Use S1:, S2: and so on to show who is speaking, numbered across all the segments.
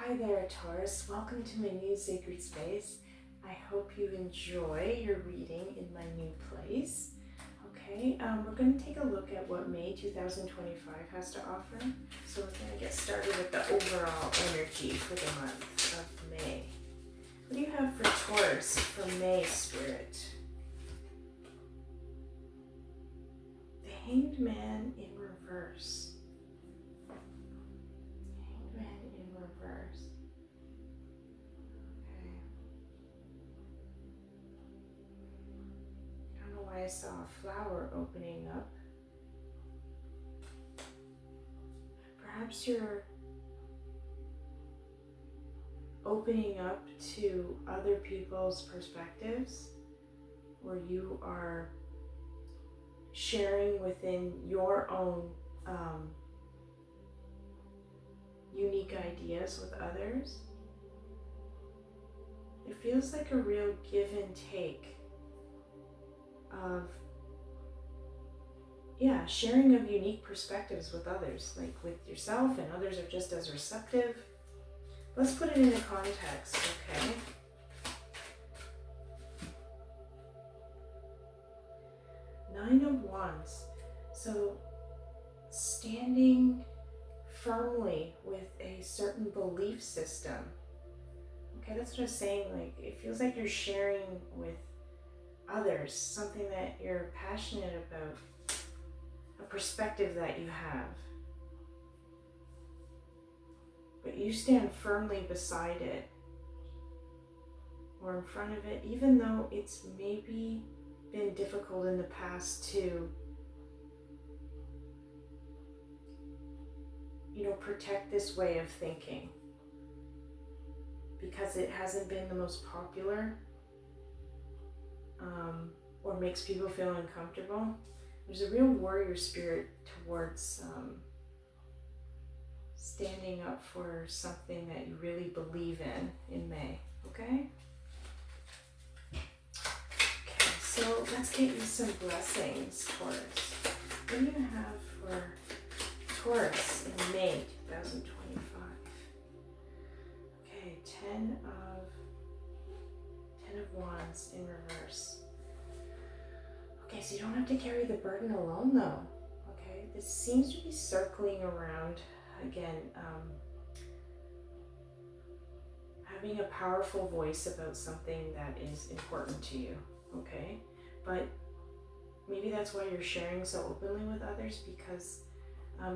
S1: Hi there, Taurus. Welcome to my new sacred space. I hope you enjoy your reading in my new place. Okay, we're going to take a look at what May 2025 has to offer. So we're going to get started with the overall energy for the month of May. What do you have for Taurus for May, Spirit? The Hanged Man in reverse. I saw a flower opening up. Perhaps you're opening up to other people's perspectives, or you are sharing within your own unique ideas with others. It feels like a real give and take of sharing of unique perspectives with others, like with yourself, and others are just as receptive. Let's put it into context, okay? Nine of Wands. So standing firmly with a certain belief system. Okay, that's what I was saying. Like, it feels like you're sharing with others something that you're passionate about, a perspective that you have, but you stand firmly beside it or in front of it, even though it's maybe been difficult in the past to protect this way of thinking because it hasn't been the most popular or makes people feel uncomfortable. There's a real warrior spirit towards standing up for something that you really believe in May, okay? Okay, so let's get you some blessings, Taurus. What do you have for Taurus in May 2025? Okay, Ten of Wands in reverse. Okay, so you don't have to carry the burden alone though, okay? This seems to be circling around, again, having a powerful voice about something that is important to you, okay? But maybe that's why you're sharing so openly with others, because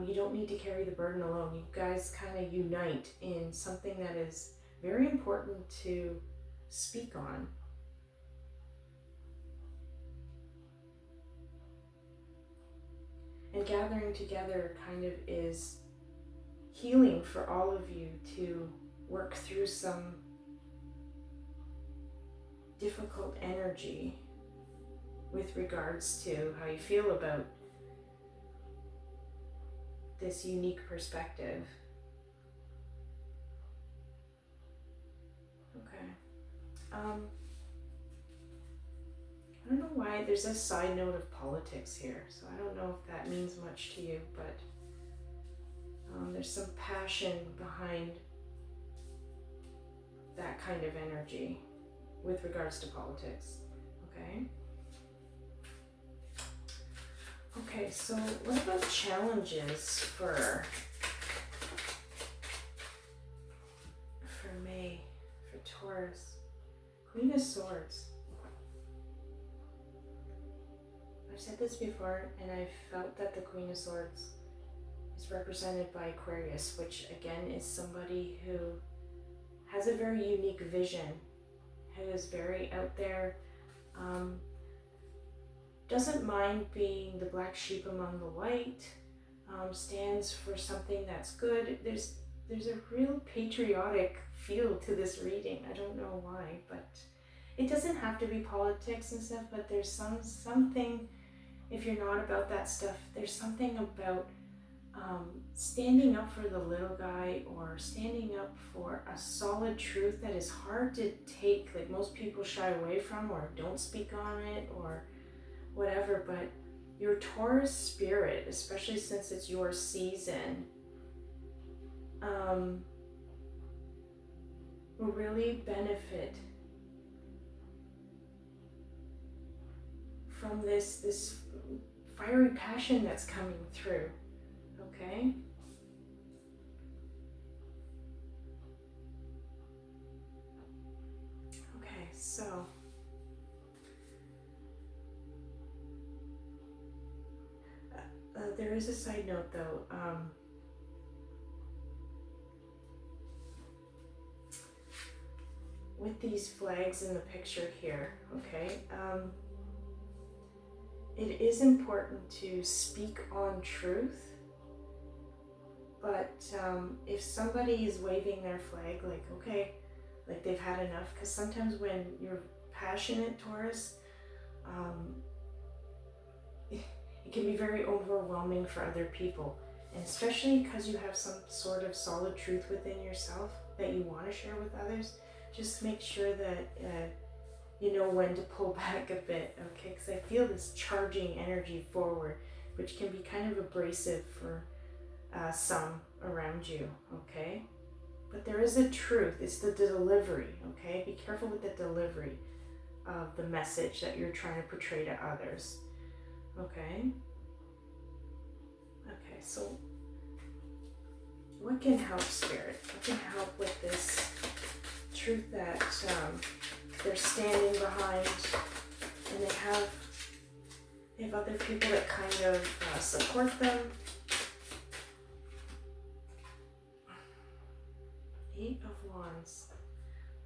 S1: you don't need to carry the burden alone. You guys kind of unite in something that is very important to speak on. And gathering together kind of is healing for all of you to work through some difficult energy with regards to how you feel about this unique perspective. Okay. I don't know why there's a side note of politics here, so I don't know if that means much to you, but there's some passion behind that kind of energy with regards to politics, okay? Okay, so what about challenges for May, for Taurus? Queen of Swords. I've said this before, and I've felt that the Queen of Swords is represented by Aquarius, which again is somebody who has a very unique vision, who is very out there, doesn't mind being the black sheep among the white, stands for something that's good. There's a real patriotic feel to this reading. I don't know why, but it doesn't have to be politics and stuff, but there's something, if you're not about that stuff, there's something about standing up for the little guy, or standing up for a solid truth that is hard to take, like most people shy away from or don't speak on it or whatever. But your Taurus spirit, especially since it's your season, will really benefit from this fiery passion that's coming through, okay? Okay, so there is a side note though. With these flags in the picture here, okay, it is important to speak on truth, but if somebody is waving their flag like, okay, like they've had enough, because sometimes when you're passionate, Taurus, it can be very overwhelming for other people, and especially because you have some sort of solid truth within yourself that you want to share with others. Just make sure that you know when to pull back a bit, okay? Because I feel this charging energy forward, which can be kind of abrasive for some around you, okay? But there is a truth. It's the delivery, okay? Be careful with the delivery of the message that you're trying to portray to others, okay? Okay, so what can help, Spirit? What can help with this truth that they're standing behind, and they have other people that kind of support them? 8 of Wands.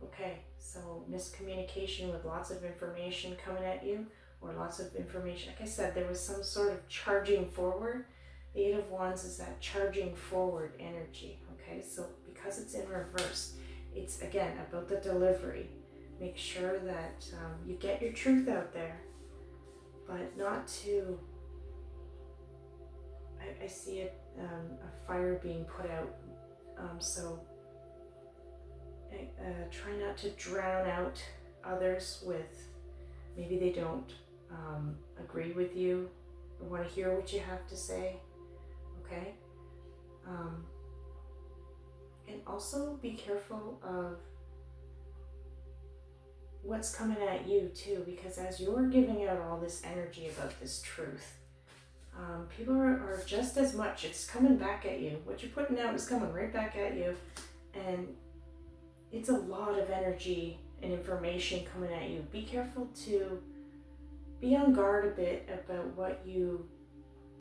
S1: Okay, so miscommunication with lots of information coming at you, or lots of information. Like I said, there was some sort of charging forward. The 8 of Wands is that charging forward energy, okay? So because it's in reverse, it's again about the delivery. Make sure that you get your truth out there, but not to, I see a fire being put out, so try not to drown out others with, maybe they don't agree with you or want to hear what you have to say, okay? And also be careful of what's coming at you too, because as you're giving out all this energy about this truth, people are just as much, it's coming back at you. What you're putting out is coming right back at you, and it's a lot of energy and information coming at you. Be careful to be on guard a bit about what you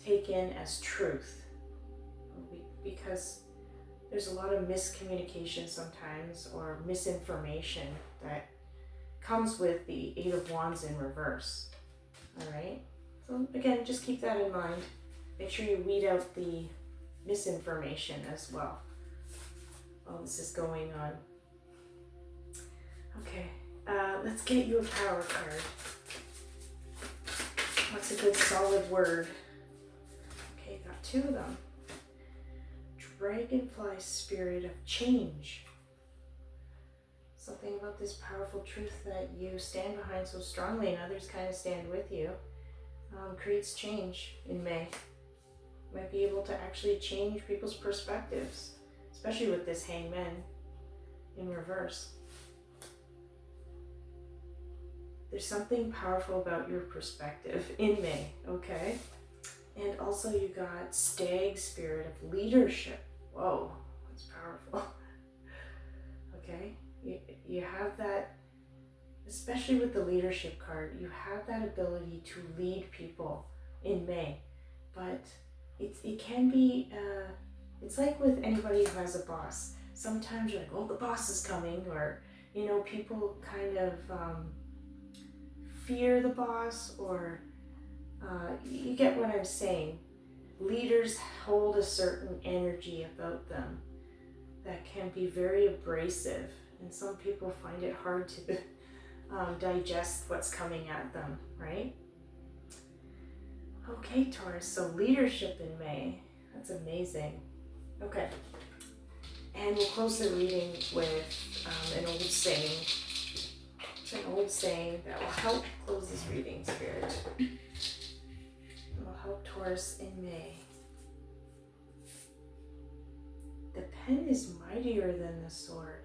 S1: take in as truth, because there's a lot of miscommunication sometimes, or misinformation that comes with the 8 of Wands in reverse. All right, so again, just keep that in mind. Make sure you weed out the misinformation as well while this is going on. Okay, let's get you a power card. What's a good solid word? Okay, got 2 of them. Dragonfly spirit of change. Something about this powerful truth that you stand behind so strongly and others kind of stand with you creates change in May. You might be able to actually change people's perspectives, especially with this Hangman in reverse. There's something powerful about your perspective in May, okay? And also you got Stag spirit of leadership. Whoa, that's powerful. Okay, you have that, especially with the leadership card, you have that ability to lead people in May. But it can be, it's like with anybody who has a boss. Sometimes you're like, oh, the boss is coming, or, you know, people kind of fear the boss, or you get what I'm saying. Leaders hold a certain energy about them that can be very abrasive, and some people find it hard to digest what's coming at them, right? Okay, Taurus, so leadership in May, that's amazing. Okay, and we'll close the reading with an old saying. It's an old saying that will help close this reading, Spirit. It will help Taurus in May. The pen is mightier than the sword.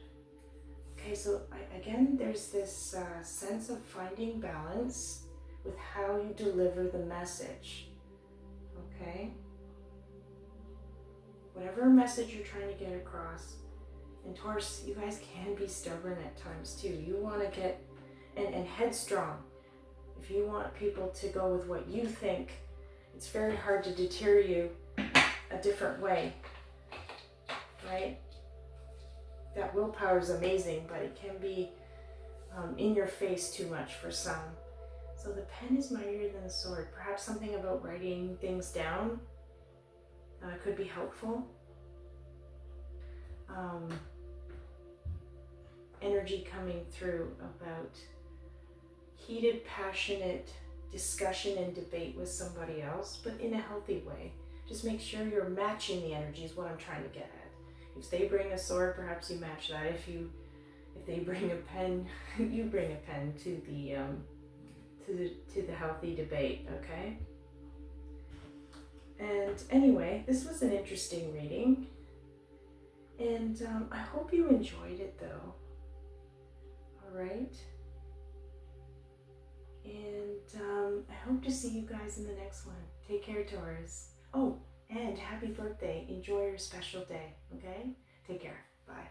S1: Okay, so again, there's this sense of finding balance with how you deliver the message, okay? Whatever message you're trying to get across. And Taurus, you guys can be stubborn at times too. You want to get, and headstrong. If you want people to go with what you think, it's very hard to deter you a different way, right? That willpower is amazing, but it can be in your face too much for some. So the pen is mightier than the sword. Perhaps something about writing things down could be helpful. Energy coming through about heated, passionate discussion and debate with somebody else, but in a healthy way. Just make sure you're matching the energy is what I'm trying to get at. If they bring a sword, perhaps you match that. If they bring a pen, you bring a pen to the healthy debate, okay? And anyway, this was an interesting reading, and I hope you enjoyed it though. All right, and I hope to see you guys in the next one. Take care, Taurus. Oh, and happy birthday. Enjoy your special day, okay? Take care. Bye.